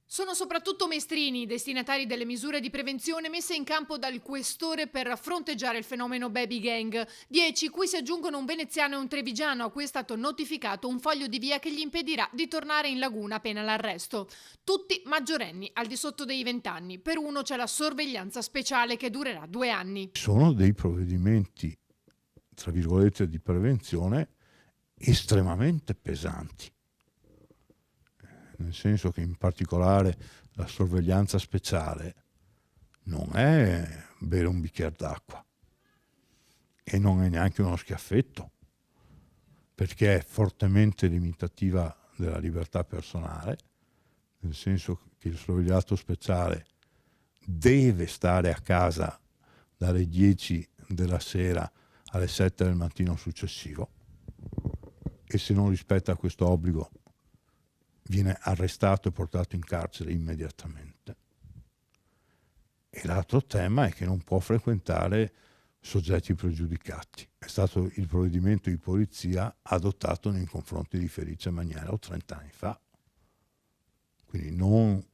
Sono soprattutto mestrini i destinatari delle misure di prevenzione messe in campo dal questore per fronteggiare il fenomeno baby gang. 10, cui si aggiungono un veneziano e un trevigiano a cui è stato notificato un foglio di via che gli impedirà di tornare in laguna pena l'arresto. Tutti maggiorenni, al di sotto dei 20 anni. Per uno c'è la sorveglianza speciale che durerà 2 anni. Sono dei provvedimenti, tra virgolette, di prevenzione estremamente pesanti, nel senso che in particolare la sorveglianza speciale non è bere un bicchiere d'acqua e non è neanche uno schiaffetto, perché è fortemente limitativa della libertà personale, nel senso che il sorvegliato speciale deve stare a casa dalle 10 della sera alle 7 del mattino successivo, e se non rispetta questo obbligo viene arrestato e portato in carcere immediatamente. E l'altro tema è che non può frequentare soggetti pregiudicati. È stato il provvedimento di polizia adottato nei confronti di Felice Maniero 30 anni fa. Quindi non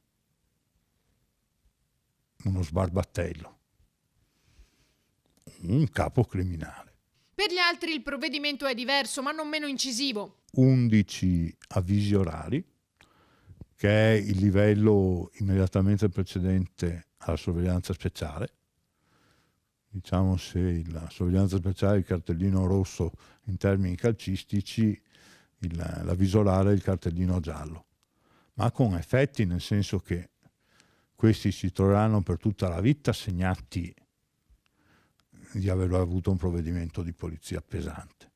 uno sbarbatello, un capo criminale. Per gli altri il provvedimento è diverso, ma non meno incisivo. 11 avvisi orali, che è il livello immediatamente precedente alla sorveglianza speciale. Diciamo, se la sorveglianza speciale è il cartellino rosso in termini calcistici, l'avviso orale è il cartellino giallo, ma con effetti, nel senso che questi si troveranno per tutta la vita segnati di aver avuto un provvedimento di polizia pesante.